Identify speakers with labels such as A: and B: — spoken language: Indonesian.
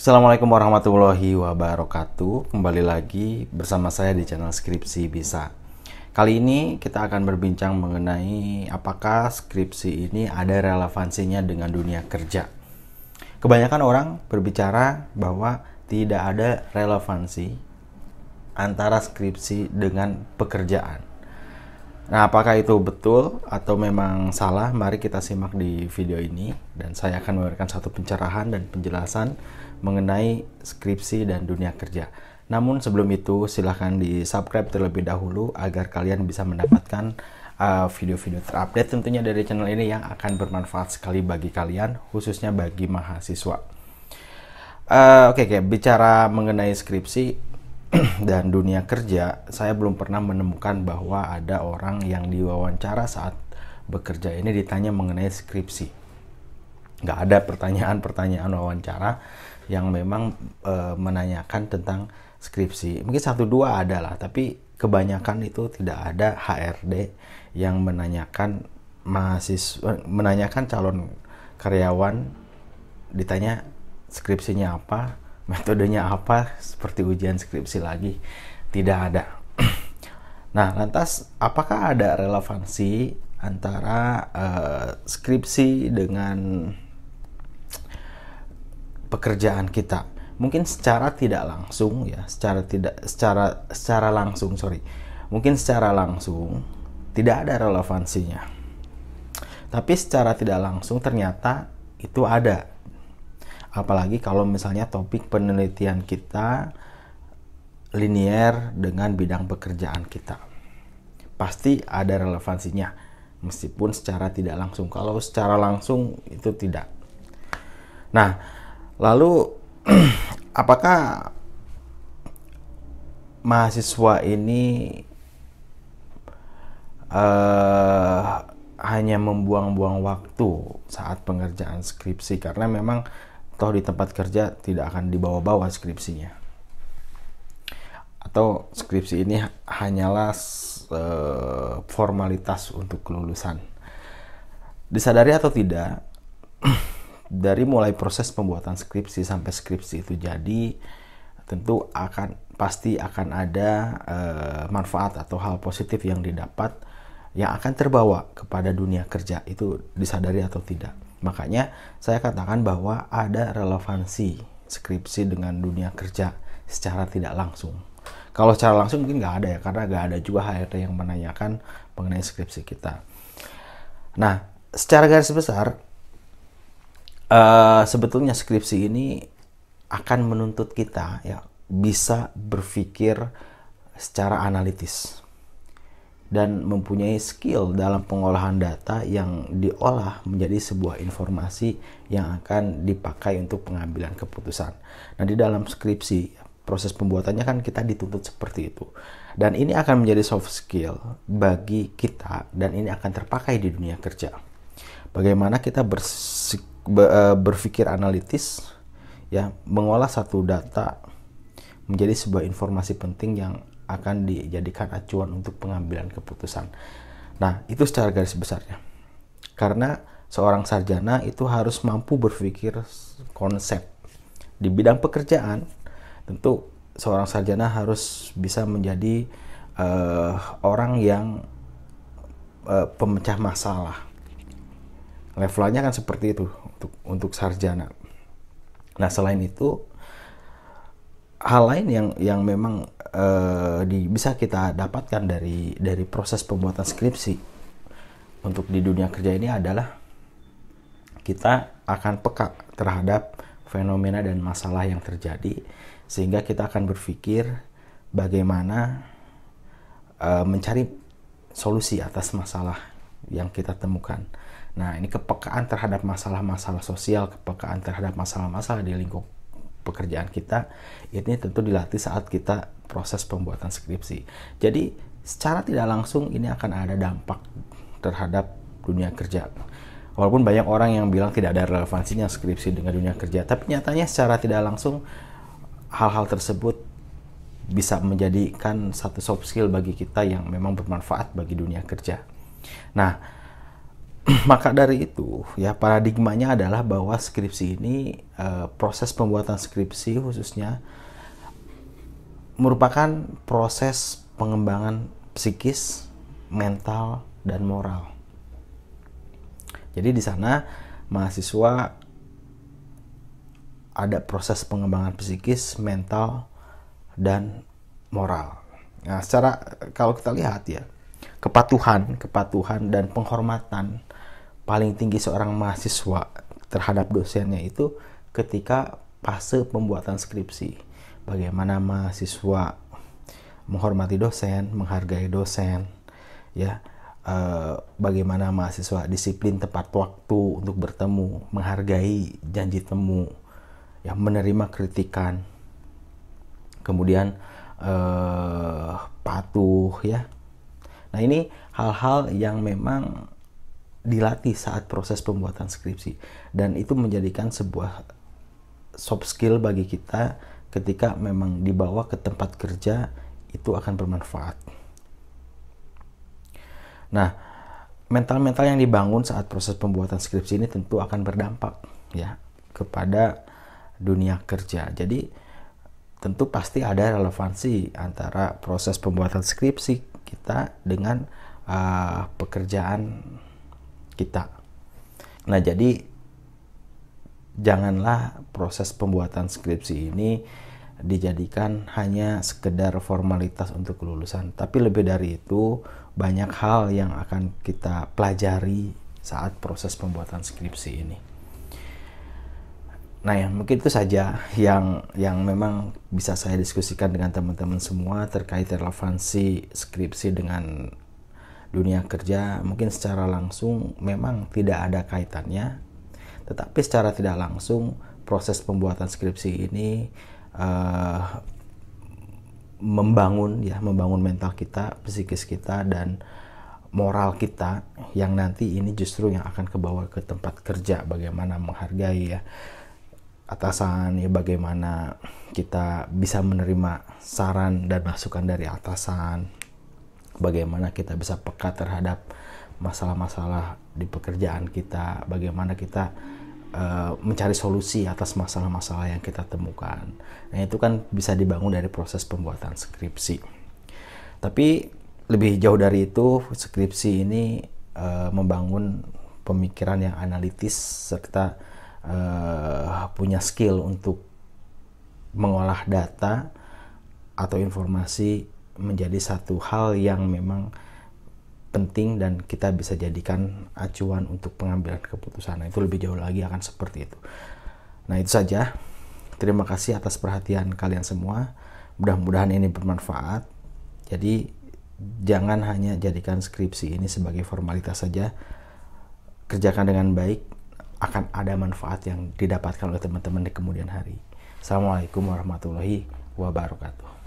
A: Assalamualaikum warahmatullahi wabarakatuh. Kembali lagi bersama saya di channel Skripsi Bisa. Kali ini kita akan berbincang mengenai apakah skripsi ini ada relevansinya dengan dunia kerja. Kebanyakan orang berbicara bahwa tidak ada relevansi antara skripsi dengan pekerjaan. Nah, apakah itu betul atau memang salah? Mari kita simak di video ini dan saya akan memberikan satu pencerahan dan penjelasan mengenai skripsi dan dunia kerja. Namun sebelum itu silahkan di subscribe terlebih dahulu agar kalian bisa mendapatkan video-video terupdate tentunya dari channel ini yang akan bermanfaat sekali bagi kalian, khususnya bagi mahasiswa. Oke, bicara mengenai skripsi dan dunia kerja, saya belum pernah menemukan bahwa ada orang yang diwawancara saat bekerja ini ditanya mengenai skripsi. Nggak ada pertanyaan-pertanyaan wawancara yang memang menanyakan tentang skripsi. Mungkin 1-2 ada lah, tapi kebanyakan itu tidak ada HRD yang menanyakan menanyakan calon karyawan ditanya skripsinya apa, metodenya apa, seperti ujian skripsi lagi. Tidak ada. Nah, lantas apakah ada relevansi antara skripsi dengan pekerjaan kita? Mungkin secara tidak langsung ya, Mungkin secara langsung tidak ada relevansinya. Tapi secara tidak langsung ternyata itu ada. Apalagi kalau misalnya topik penelitian kita linier dengan bidang pekerjaan kita. Pasti ada relevansinya, meskipun secara tidak langsung. Kalau secara langsung itu tidak. Nah, lalu apakah mahasiswa ini hanya membuang-buang waktu saat pengerjaan skripsi? Karena memang toh di tempat kerja tidak akan dibawa-bawa skripsinya, atau skripsi ini hanyalah formalitas untuk kelulusan. Disadari atau tidak, dari mulai proses pembuatan skripsi sampai skripsi itu jadi, tentu pasti akan ada manfaat atau hal positif yang didapat yang akan terbawa kepada dunia kerja, itu disadari atau tidak. Makanya saya katakan bahwa ada relevansi skripsi dengan dunia kerja secara tidak langsung. Kalau secara langsung mungkin nggak ada ya, karena nggak ada juga HRD yang menanyakan mengenai skripsi kita. Nah, secara garis besar, sebetulnya skripsi ini akan menuntut kita ya bisa berpikir secara analitis dan mempunyai skill dalam pengolahan data yang diolah menjadi sebuah informasi yang akan dipakai untuk pengambilan keputusan. Nah, di dalam skripsi, proses pembuatannya kan kita dituntut seperti itu. Dan ini akan menjadi soft skill bagi kita, dan ini akan terpakai di dunia kerja. Bagaimana kita berpikir analitis, ya, mengolah satu data menjadi sebuah informasi penting yang akan dijadikan acuan untuk pengambilan keputusan. Nah, itu secara garis besarnya. Karena seorang sarjana itu harus mampu berpikir konsep. Di bidang pekerjaan, tentu seorang sarjana harus bisa menjadi orang yang pemecah masalah. Levelnya kan seperti itu untuk sarjana. Nah, selain itu, hal lain yang memang bisa kita dapatkan dari proses pembuatan skripsi untuk di dunia kerja ini adalah kita akan peka terhadap fenomena dan masalah yang terjadi, sehingga kita akan berpikir bagaimana mencari solusi atas masalah yang kita temukan. Nah, ini kepekaan terhadap masalah-masalah sosial, kepekaan terhadap masalah-masalah di lingkup pekerjaan kita, ini tentu dilatih saat kita proses pembuatan skripsi. Jadi secara tidak langsung ini akan ada dampak terhadap dunia kerja. Walaupun banyak orang yang bilang tidak ada relevansinya skripsi dengan dunia kerja, tapi nyatanya secara tidak langsung hal-hal tersebut bisa menjadikan satu soft skill bagi kita yang memang bermanfaat bagi dunia kerja. Nah, Maka dari itu, ya paradigmanya adalah bahwa skripsi ini, proses pembuatan skripsi khususnya merupakan proses pengembangan psikis, mental, dan moral. Jadi di sana mahasiswa ada proses pengembangan psikis, mental, dan moral. Nah, kalau kita lihat ya, kepatuhan dan penghormatan paling tinggi seorang mahasiswa terhadap dosennya itu ketika fase pembuatan skripsi. Bagaimana mahasiswa menghormati dosen, menghargai dosen, ya. Bagaimana mahasiswa disiplin tepat waktu untuk bertemu, menghargai janji temu, ya, menerima kritikan, kemudian patuh, ya. Nah, ini hal-hal yang memang dilatih saat proses pembuatan skripsi, dan itu menjadikan sebuah soft skill bagi kita ketika memang dibawa ke tempat kerja, itu akan bermanfaat. Nah, mental-mental yang dibangun saat proses pembuatan skripsi ini tentu akan berdampak ya kepada dunia kerja. Jadi tentu pasti ada relevansi antara proses pembuatan skripsi kita dengan pekerjaan kita. Nah, jadi janganlah proses pembuatan skripsi ini dijadikan hanya sekedar formalitas untuk kelulusan, tapi lebih dari itu banyak hal yang akan kita pelajari saat proses pembuatan skripsi ini. Nah, ya mungkin itu saja yang memang bisa saya diskusikan dengan teman-teman semua terkait relevansi skripsi dengan dunia kerja. Mungkin secara langsung memang tidak ada kaitannya, tetapi secara tidak langsung proses pembuatan skripsi ini membangun mental kita, psikis kita, dan moral kita yang nanti ini justru yang akan kebawa ke tempat kerja. Bagaimana menghargai ya atasan, ya bagaimana kita bisa menerima saran dan masukan dari atasan, bagaimana kita bisa peka terhadap masalah-masalah di pekerjaan kita, bagaimana kita mencari solusi atas masalah-masalah yang kita temukan. Nah, itu kan bisa dibangun dari proses pembuatan skripsi. Tapi lebih jauh dari itu, skripsi ini membangun pemikiran yang analitis serta punya skill untuk mengolah data atau informasi menjadi satu hal yang memang penting dan kita bisa jadikan acuan untuk pengambilan keputusan. Nah, itu lebih jauh lagi akan seperti itu. Nah, itu saja. Terima kasih atas perhatian kalian semua. Mudah-mudahan ini bermanfaat. Jadi jangan hanya jadikan skripsi ini sebagai formalitas saja. Kerjakan dengan baik, akan ada manfaat yang didapatkan oleh teman-teman di kemudian hari. Assalamualaikum warahmatullahi wabarakatuh.